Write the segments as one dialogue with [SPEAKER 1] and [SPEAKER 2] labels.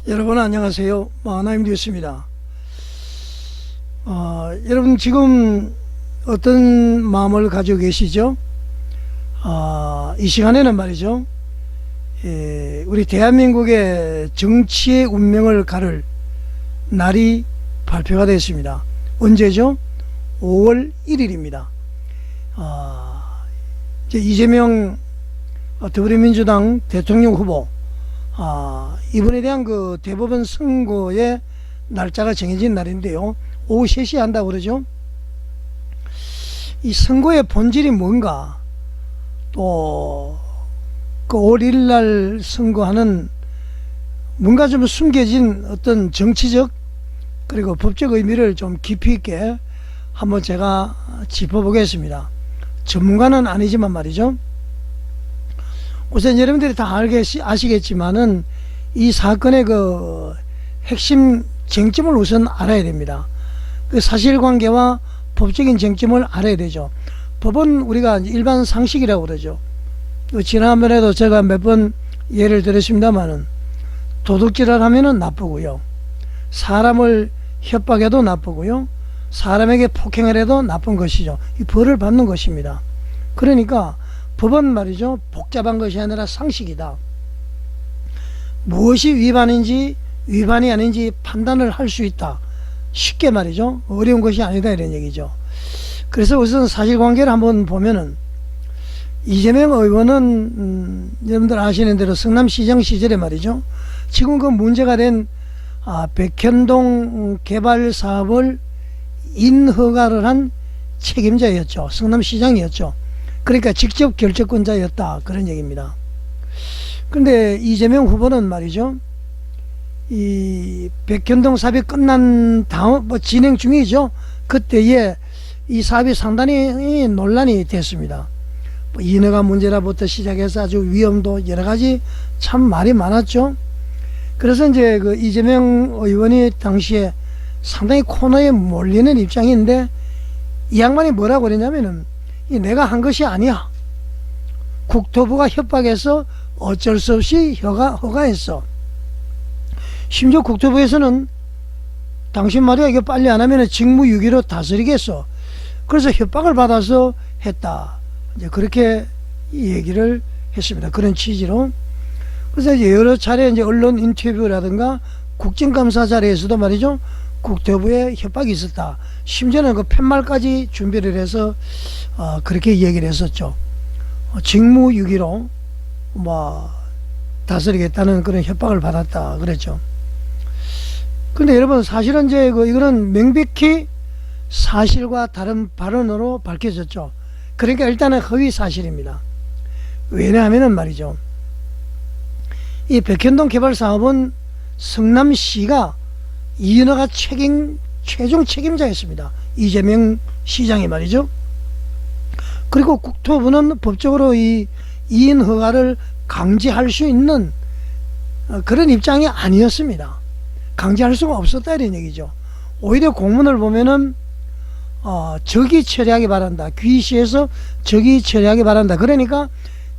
[SPEAKER 1] 여러분 안녕하세요. 하나님 되었습니다. 여러분 지금 어떤 마음을 가지고 계시죠? 이 시간에는 말이죠, 우리 대한민국의 정치의 운명을 가를 날이 발표가 됐습니다. 언제죠? 5월 1일입니다. 이제 이재명 더불어민주당 대통령 후보, 이번에 대한 그 대법원 선고의 날짜가 정해진 날인데요, 오후 3시에 한다고 그러죠. 이 선고의 본질이 뭔가, 또 그 5월 1일 날 선고하는 뭔가 좀 숨겨진 어떤 정치적 그리고 법적 의미를 좀 깊이 있게 한번 제가 짚어보겠습니다. 전문가는 아니지만 말이죠, 우선 여러분들이 다 아시겠지만은 이 사건의 그 핵심 쟁점을 우선 알아야 됩니다. 그 사실관계와 법적인 쟁점을 알아야 되죠. 법은 우리가 일반 상식이라고 그러죠. 지난번에도 제가 몇 번 예를 들었습니다만은, 도둑질을 하면은 나쁘고요, 사람을 협박해도 나쁘고요, 사람에게 폭행을 해도 나쁜 것이죠. 이 벌을 받는 것입니다. 그러니까 법은 말이죠, 복잡한 것이 아니라 상식이다. 무엇이 위반인지 위반이 아닌지 판단을 할 수 있다. 쉽게 말이죠, 어려운 것이 아니다, 이런 얘기죠. 그래서 우선 사실관계를 한번 보면은, 이재명 의원은 여러분들 아시는 대로 성남시장 시절에 말이죠, 지금 그 문제가 된 백현동 개발 사업을 인허가를 한 책임자였죠. 성남시장이었죠. 그러니까 직접 결정권자였다, 그런 얘기입니다. 그런데 이재명 후보는 말이죠, 이 백현동 사업이 끝난 다음 진행 중이죠. 그때에 이 사업이 상당히 논란이 됐습니다. 인허가 문제라부터 시작해서 아주 위험도 여러가지 참 말이 많았죠. 그래서 이제 그 이재명 의원이 당시에 상당히 코너에 몰리는 입장인데, 이 양반이 뭐라고 그랬냐면은, 내가 한 것이 아니야, 국토부가 협박해서 어쩔 수 없이 허가했어. 심지어 국토부에서는 당신 말이야, 이거 빨리 안 하면 직무유기로 다스리겠어. 그래서 협박을 받아서 했다, 이제 그렇게 얘기를 했습니다. 그런 취지로. 그래서 이제 여러 차례 이제 언론 인터뷰라든가 국정감사 자리에서도 말이죠, 국토부에 협박이 있었다, 심지어는 그 팻말까지 준비를 해서 그렇게 얘기를 했었죠. 직무유기로 다스리겠다는 그런 협박을 받았다 그랬죠. 근데 여러분, 사실은 이제 이거는 명백히 사실과 다른 발언으로 밝혀졌죠. 그러니까 일단은 허위 사실입니다. 왜냐하면은 말이죠, 이 백현동 개발 사업은 성남시가 인허가 최종 책임자였습니다. 이재명 시장이 말이죠. 그리고 국토부는 법적으로 이 인허가를 강제할 수 있는 그런 입장이 아니었습니다. 강제할 수가 없었다, 이런 얘기죠. 오히려 공문을 보면은 적이 처리하기 바란다, 귀시에서 적이 처리하기 바란다, 그러니까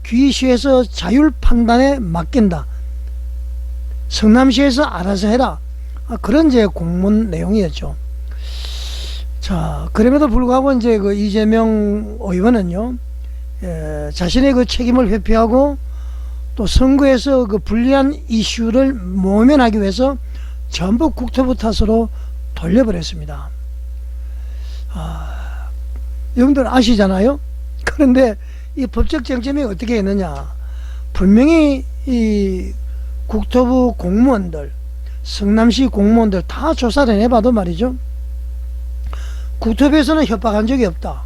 [SPEAKER 1] 귀시에서 자율 판단에 맡긴다, 성남시에서 알아서 해라, 그런 이제 공문 내용이었죠. 자, 그럼에도 불구하고 이제 그 이재명 의원은요, 자신의 그 책임을 회피하고 또 선거에서 그 불리한 이슈를 모면하기 위해서 전부 국토부 탓으로 돌려버렸습니다. 여러분들 아시잖아요. 그런데 이 법적 쟁점이 어떻게 했느냐, 분명히 이 국토부 공무원들, 성남시 공무원들 다 조사를 해봐도 말이죠, 국토부에서는 협박한 적이 없다,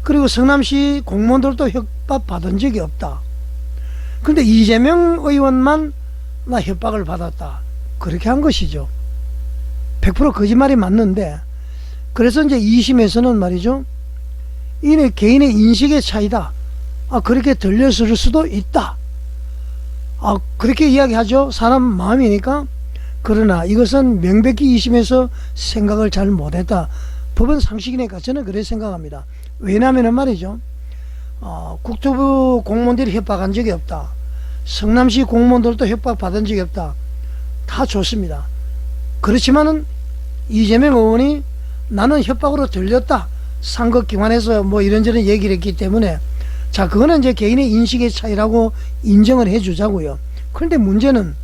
[SPEAKER 1] 그리고 성남시 공무원들도 협박 받은 적이 없다. 근데 이재명 의원만 나 협박을 받았다, 그렇게 한 것이죠. 100% 거짓말이 맞는데, 그래서 이제 2심에서는 말이죠, 이내 개인의 인식의 차이다, 그렇게 들렸을 수도 있다, 그렇게 이야기하죠. 사람 마음이니까. 그러나 이것은 명백히 2심에서 생각을 잘 못했다, 법은 상식이니까 저는 그렇게 생각합니다. 왜냐하면 말이죠, 국토부 공무원들이 협박한 적이 없다, 성남시 공무원들도 협박 받은 적이 없다, 다 좋습니다. 그렇지만은 이재명 의원이 나는 협박으로 들렸다, 선거기관에서 뭐 이런저런 얘기를 했기 때문에, 자, 그거는 이제 개인의 인식의 차이라고 인정을 해주자고요. 그런데 문제는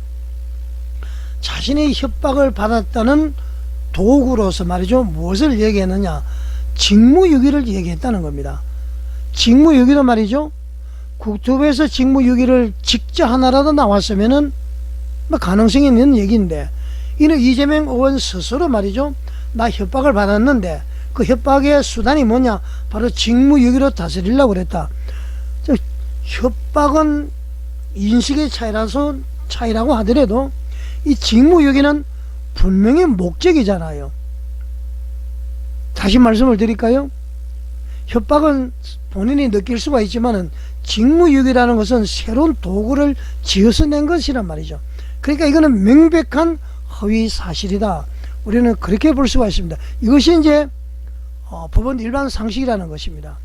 [SPEAKER 1] 자신의 협박을 받았다는 도구로서 말이죠, 무엇을 얘기했느냐, 직무유기를 얘기했다는 겁니다. 직무유기는 말이죠, 국토부에서 직무유기를 직접 하나라도 나왔으면은 뭐 가능성이 있는 얘기인데, 이는 이재명 의원 스스로 말이죠, 나 협박을 받았는데 그 협박의 수단이 뭐냐, 바로 직무유기로 다스리려고 그랬다. 협박은 인식의 차이라고 하더라도 이 직무유기는 분명히 목적이잖아요. 다시 말씀을 드릴까요? 협박은 본인이 느낄 수가 있지만은 직무유기라는 것은 새로운 도구를 지어서 낸 것이란 말이죠. 그러니까 이거는 명백한 허위 사실이다. 우리는 그렇게 볼 수가 있습니다. 이것이 이제 법원 일반 상식이라는 것입니다.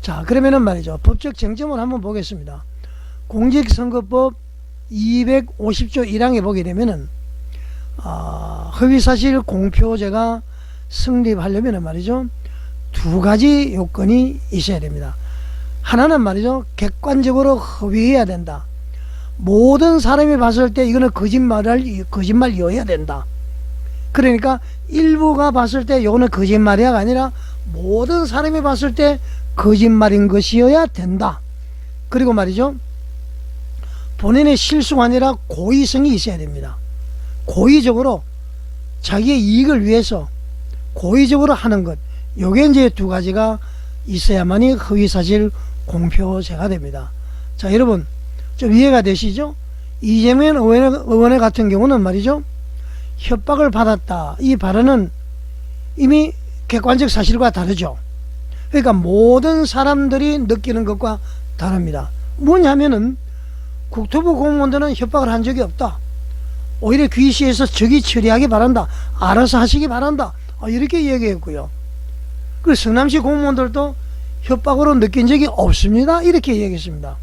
[SPEAKER 1] 자, 그러면은 말이죠, 법적 쟁점을 한번 보겠습니다. 공직선거법 250조 1항에 보게 되면은 허위사실 공표죄가 성립하려면 말이죠, 두 가지 요건이 있어야 됩니다. 하나는 말이죠, 객관적으로 허위해야 된다. 모든 사람이 봤을 때 이거는 거짓말이어야 된다. 그러니까 일부가 봤을 때 이거는 거짓말이야가 아니라 모든 사람이 봤을 때 거짓말인 것이어야 된다. 그리고 말이죠, 본인의 실수가 아니라 고의성이 있어야 됩니다. 고의적으로 자기의 이익을 위해서 고의적으로 하는 것, 요게 이제 두 가지가 있어야만이 허위사실 공표죄가 됩니다. 자, 여러분 좀 이해가 되시죠? 이재명 의원의 같은 경우는 말이죠, 협박을 받았다, 이 발언은 이미 객관적 사실과 다르죠. 그러니까 모든 사람들이 느끼는 것과 다릅니다. 뭐냐면은 국토부 공무원들은 협박을 한 적이 없다, 오히려 귀시해서 적이 처리하기 바란다, 알아서 하시기 바란다, 이렇게 얘기했고요. 그리고 성남시 공무원들도 협박으로 느낀 적이 없습니다, 이렇게 얘기했습니다.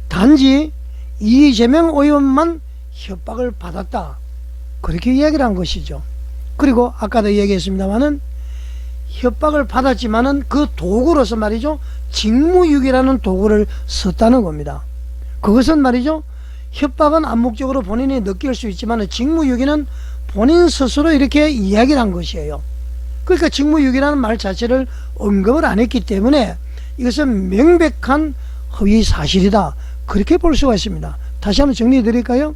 [SPEAKER 1] 단지 이재명 의원만 협박을 받았다, 그렇게 이야기를 한 것이죠. 그리고 아까도 얘기했습니다마는 협박을 받았지만은 그 도구로서 말이죠, 직무유기라는 도구를 썼다는 겁니다. 그것은 말이죠, 협박은 암묵적으로 본인이 느낄 수 있지만 직무유기는 본인 스스로 이렇게 이야기를 한 것이에요. 그러니까 직무유기라는 말 자체를 언급을 안 했기 때문에 이것은 명백한 허위 사실이다, 그렇게 볼 수가 있습니다. 다시 한번 정리해 드릴까요?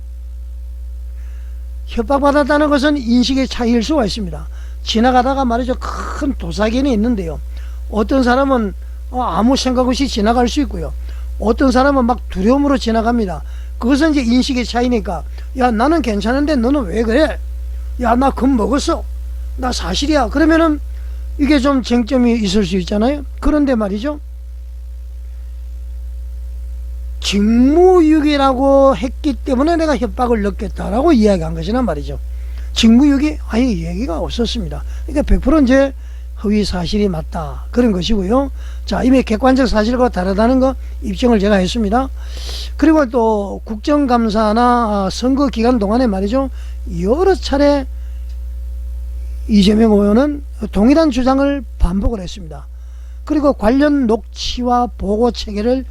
[SPEAKER 1] 협박받았다는 것은 인식의 차이일 수가 있습니다. 지나가다가 말이죠, 큰 도사견이 있는데요, 어떤 사람은 아무 생각 없이 지나갈 수 있고요, 어떤 사람은 막 두려움으로 지나갑니다. 그것은 이제 인식의 차이니까, 야, 나는 괜찮은데 너는 왜 그래? 야, 나 겁먹었어, 나 사실이야. 그러면은 이게 좀 쟁점이 있을 수 있잖아요. 그런데 말이죠, 직무유기라고 했기 때문에 내가 협박을 넣겠다라고 이야기한 것이란 말이죠. 직무유기 아예 얘기가 없었습니다. 그러니까 100% 이제 허위 사실이 맞다, 그런 것이고요. 자, 이미 객관적 사실과 다르다는 거 입증을 제가 했습니다. 그리고 또 국정감사나 선거 기간 동안에 말이죠, 여러 차례 이재명 의원은 동일한 주장을 반복을 했습니다. 그리고 관련 녹취와 보고 체계를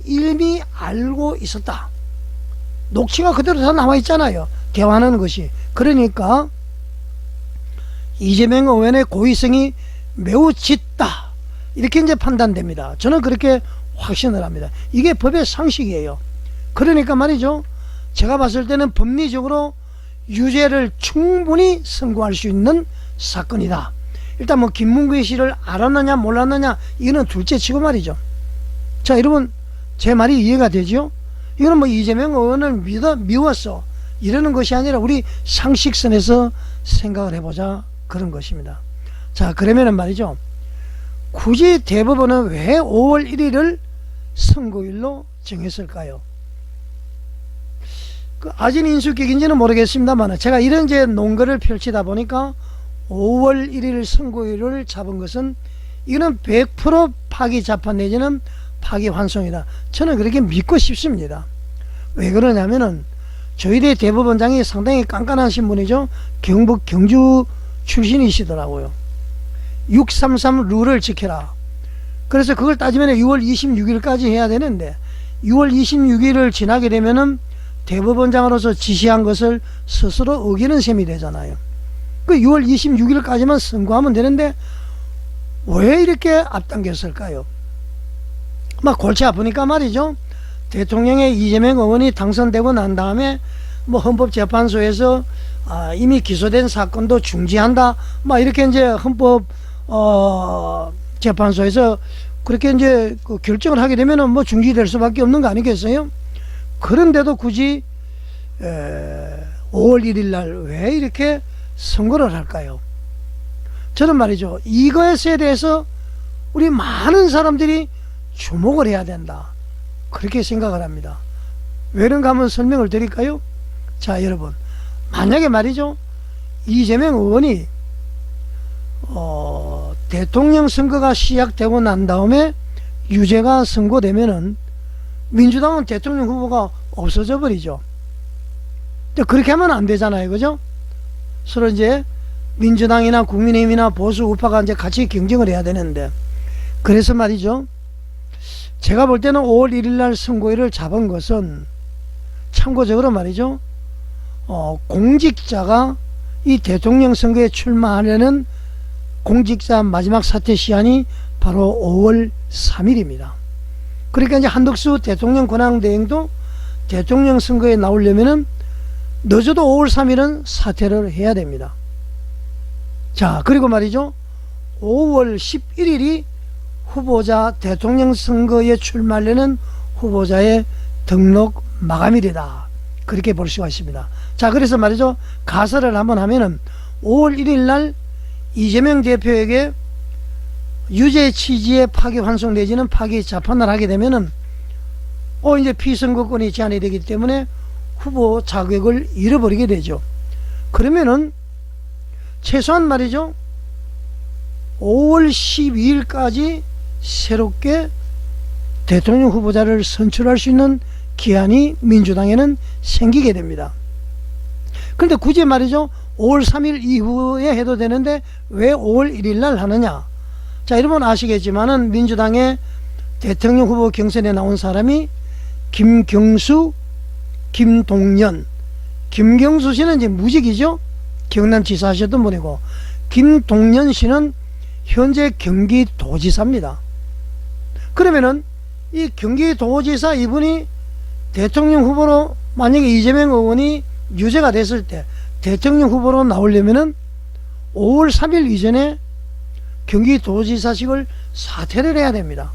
[SPEAKER 1] 이미 알고 있었다. 녹취가 그대로 다 나와 있잖아요, 대화하는 것이. 그러니까 이재명 의원의 고의성이 매우 짙다, 이렇게 이제 판단됩니다. 저는 그렇게 확신을 합니다. 이게 법의 상식이에요. 그러니까 말이죠, 제가 봤을 때는 법리적으로 유죄를 충분히 선고할 수 있는 사건이다. 일단 뭐 김문규 씨를 알았느냐 몰랐느냐 이거는 둘째 치고 말이죠. 자, 여러분 제 말이 이해가 되죠? 이거는 뭐 이재명 의원을 미웠어 이러는 것이 아니라 우리 상식선에서 생각을 해보자, 그런 것입니다. 자, 그러면은 말이죠, 굳이 대법원은 왜 5월 1일을 선고일로 정했을까요? 아직 인수격인지는 모르겠습니다만 제가 이런 이제 논거를 펼치다 보니까 5월 1일 선고일을 잡은 것은 이거는 100% 파기자판 내지는 파기환송이다, 저는 그렇게 믿고 싶습니다. 왜 그러냐면은 조희대 대법원장이 상당히 깐깐하신 분이죠. 경북 경주 출신이시더라고요. 633 룰을 지켜라. 그래서 그걸 따지면 6월 26일까지 해야 되는데 6월 26일을 지나게 되면은 대법원장으로서 지시한 것을 스스로 어기는 셈이 되잖아요. 그 6월 26일까지만 선고하면 되는데 왜 이렇게 앞당겼을까요? 막 골치 아프니까 말이죠. 대통령의 이재명 의원이 당선되고 난 다음에 뭐 헌법재판소에서 이미 기소된 사건도 중지한다. 막 이렇게 이제 헌법 재판소에서 그렇게 이제 그 결정을 하게 되면은 뭐 중지될 수밖에 없는 거 아니겠어요? 그런데도 굳이 5월 1일 날 왜 이렇게 선고를 할까요? 저는 말이죠. 이것에 대해서 우리 많은 사람들이 주목을 해야 된다. 그렇게 생각을 합니다. 왜 그런가 한번 설명을 드릴까요? 자, 여러분. 만약에 말이죠. 이재명 의원이 대통령 선거가 시작되고 난 다음에 유죄가 선고되면은 민주당은 대통령 후보가 없어져 버리죠. 그렇게 하면 안 되잖아요. 그죠? 서로 이제 민주당이나 국민의힘이나 보수 우파가 이제 같이 경쟁을 해야 되는데, 그래서 말이죠. 제가 볼 때는 5월 1일 날 선고일을 잡은 것은 참고적으로 말이죠. 공직자가 이 대통령 선거에 출마하려는 공직자 마지막 사퇴 시한이 바로 5월 3일입니다. 그러니까 이제 한덕수 대통령 권한대행도 대통령 선거에 나오려면은 늦어도 5월 3일은 사퇴를 해야 됩니다. 자, 그리고 말이죠. 5월 11일이 후보자 대통령 선거에 출마하려는 후보자의 등록 마감일이다. 그렇게 볼 수가 있습니다. 자, 그래서 말이죠. 가설을 한번 하면은 5월 1일 날 이재명 대표에게 유죄 취지의 파기 환송 내지는 파기 재판을 하게 되면은 이제 피선거권이 제한이 되기 때문에 후보 자격을 잃어버리게 되죠. 그러면은 최소한 말이죠. 5월 12일까지 새롭게 대통령 후보자를 선출할 수 있는 기한이 민주당에는 생기게 됩니다. 그런데 굳이 말이죠. 5월 3일 이후에 해도 되는데 왜 5월 1일 날 하느냐? 자, 여러분 아시겠지만은 민주당의 대통령 후보 경선에 나온 사람이 김경수, 김동연. 김경수 씨는 이제 무직이죠. 경남지사 하셨던 분이고, 김동연 씨는 현재 경기도지사입니다. 그러면은 이 경기도지사 이분이 대통령 후보로 만약에 이재명 의원이 유죄가 됐을 때 대통령 후보로 나오려면은 5월 3일 이전에 경기도지사직을 사퇴를 해야 됩니다.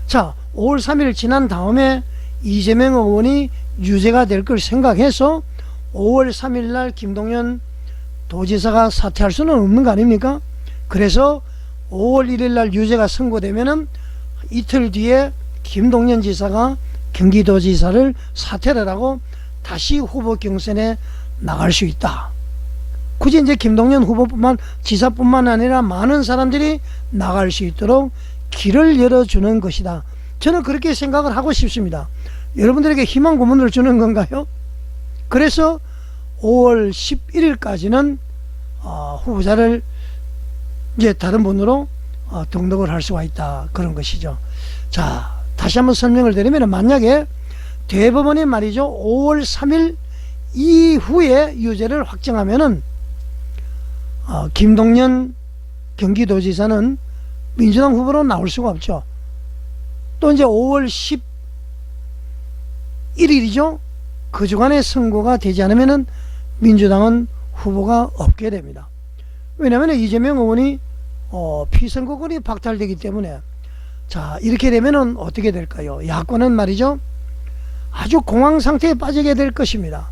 [SPEAKER 1] 자, 5월 3일 지난 다음에 이재명 의원이 유죄가 될 걸 생각해서 5월 3일 날 김동연 도지사가 사퇴할 수는 없는 거 아닙니까? 그래서 5월 1일 날 유죄가 선고되면은 이틀 뒤에 김동연 지사가 경기도지사를 사퇴를 하고 다시 후보 경선에 나갈 수 있다. 굳이 이제 김동연 후보뿐만 지사뿐만 아니라 많은 사람들이 나갈 수 있도록 길을 열어주는 것이다. 저는 그렇게 생각을 하고 싶습니다. 여러분들에게 희망 고문을 주는 건가요? 그래서 5월 11일까지는 후보자를 이제 다른 분으로 등록을 할 수가 있다. 그런 것이죠. 자, 다시 한번 설명을 드리면 만약에 대법원이 말이죠. 5월 3일 이후에 유죄를 확정하면은 김동연 경기도지사는 민주당 후보로 나올 수가 없죠. 또 이제 5월 11일이죠. 그 주간에 선고가 되지 않으면은 민주당은 후보가 없게 됩니다. 왜냐하면 이재명 의원이 피선거권이 박탈되기 때문에. 자, 이렇게 되면은 어떻게 될까요? 야권은 말이죠. 아주 공황 상태에 빠지게 될 것입니다.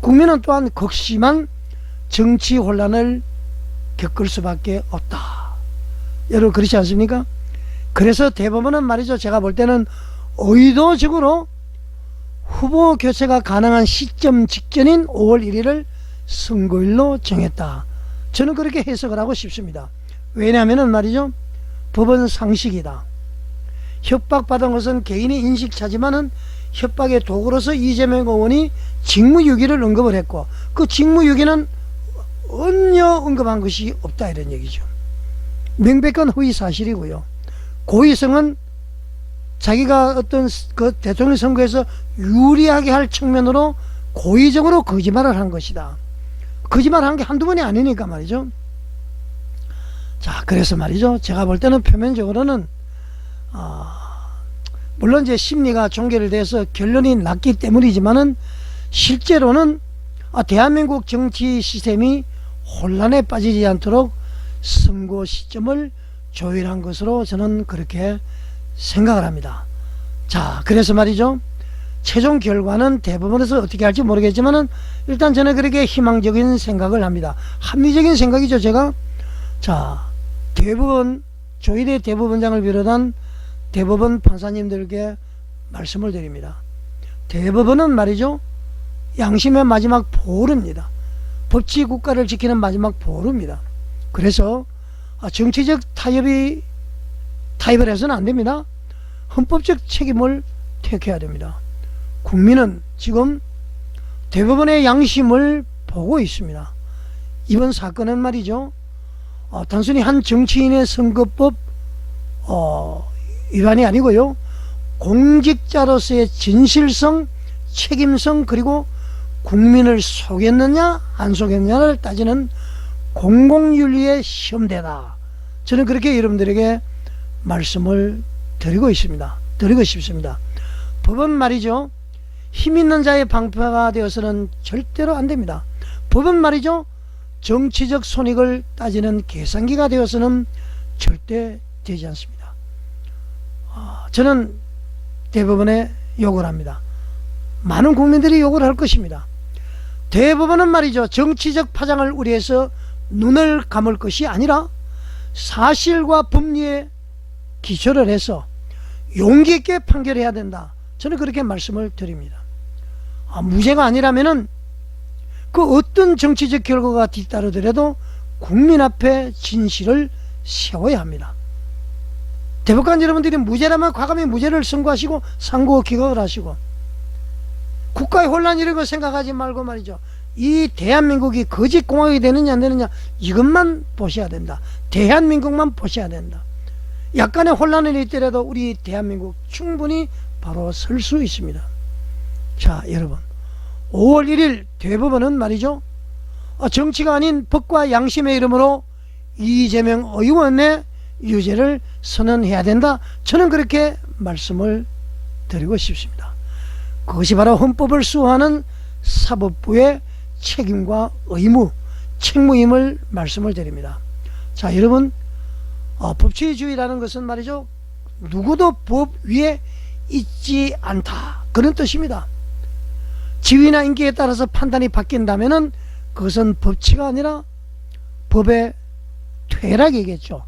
[SPEAKER 1] 국민은 또한 극심한 정치 혼란을 겪을 수밖에 없다. 여러분 그렇지 않습니까? 그래서 대법원은 말이죠. 제가 볼 때는 의도적으로 후보 교체가 가능한 시점 직전인 5월 1일을 선고일로 정했다. 저는 그렇게 해석을 하고 싶습니다. 왜냐하면 말이죠. 법은 상식이다. 협박받은 것은 개인의 인식차지만은 협박의 도구로서 이재명 의원이 직무유기를 언급을 했고, 그 직무유기는 언여 언급한 것이 없다 이런 얘기죠. 명백한 허위 사실이고요. 고의성은 자기가 어떤 그 대통령 선거에서 유리하게 할 측면으로 고의적으로 거짓말을 한 것이다. 거짓말한 게 한두 번이 아니니까 말이죠. 자, 그래서 말이죠, 제가 볼 때는 표면적으로는 물론 이제 심리가 종결돼서 결론이 났기 때문이지만은 실제로는 대한민국 정치 시스템이 혼란에 빠지지 않도록 선거 시점을 조율한 것으로 저는 그렇게 생각을 합니다. 자, 그래서 말이죠, 최종 결과는 대법원에서 어떻게 할지 모르겠지만은 일단 저는 그렇게 희망적인 생각을 합니다. 합리적인 생각이죠. 제가 자, 대법원 조희대 대법원장을 비롯한 대법원 판사님들께 말씀을 드립니다. 대법원은 말이죠, 양심의 마지막 보루입니다. 법치 국가를 지키는 마지막 보루입니다. 그래서 정치적 타협을 해서는 안 됩니다. 헌법적 책임을 택해야 됩니다. 국민은 지금 대법원의 양심을 보고 있습니다. 이번 사건은 말이죠, 단순히 한 정치인의 선거법 위반이 아니고요, 공직자로서의 진실성, 책임성, 그리고 국민을 속였느냐 안 속였느냐를 따지는 공공윤리의 시험대다. 저는 그렇게 여러분들에게 말씀을 드리고 싶습니다. 법은 말이죠, 힘 있는 자의 방패가 되어서는 절대로 안 됩니다. 법은 말이죠, 정치적 손익을 따지는 계산기가 되어서는 절대 되지 않습니다. 저는 대법원에 욕을 합니다. 많은 국민들이 욕을 할 것입니다. 대법원은 말이죠, 정치적 파장을 우려해서 눈을 감을 것이 아니라 사실과 법리에 기초를 해서 용기 있게 판결해야 된다. 저는 그렇게 말씀을 드립니다. 무죄가 아니라면은 그 어떤 정치적 결과가 뒤따르더라도 국민 앞에 진실을 세워야 합니다. 대법관 여러분들이 무죄라면 과감히 무죄를 선고하시고 상고 기각을 하시고, 국가의 혼란 이런 거 생각하지 말고 말이죠, 이 대한민국이 거짓공화국이 되느냐 안 되느냐 이것만 보셔야 된다. 대한민국만 보셔야 된다. 약간의 혼란이 있더라도 우리 대한민국 충분히 바로 설 수 있습니다. 자, 여러분, 5월 1일 대법원은 말이죠, 정치가 아닌 법과 양심의 이름으로 이재명 의원의 유죄를 선언해야 된다. 저는 그렇게 말씀을 드리고 싶습니다. 그것이 바로 헌법을 수호하는 사법부의 책임과 의무, 책무임을 말씀을 드립니다. 자, 여러분, 법치주의라는 것은 말이죠, 누구도 법 위에 있지 않다, 그런 뜻입니다. 지위나 인기에 따라서 판단이 바뀐다면은 그것은 법치가 아니라 법의 퇴락이겠죠.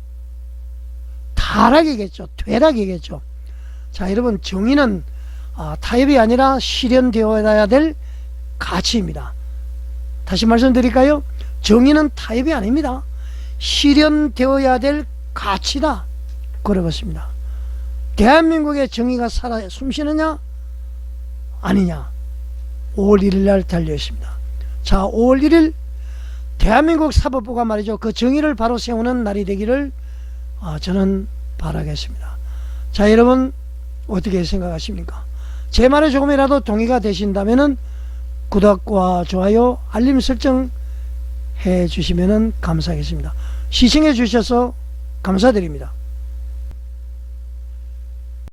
[SPEAKER 1] 타락이겠죠. 퇴락이겠죠. 자, 여러분, 정의는 타협이 아니라 실현되어야 될 가치입니다. 다시 말씀드릴까요? 정의는 타협이 아닙니다. 실현되어야 될 가치다, 그러겠습니다. 대한민국의 정의가 살아 숨쉬느냐 아니냐, 5월 1일 날 달려 있습니다. 자, 5월 1일 대한민국 사법부가 말이죠, 그 정의를 바로 세우는 날이 되기를 저는 바라겠습니다. 자, 여러분, 어떻게 생각하십니까? 제 말에 조금이라도 동의가 되신다면은 구독과 좋아요, 알림 설정 해 주시면 감사하겠습니다. 시청해 주셔서 감사드립니다.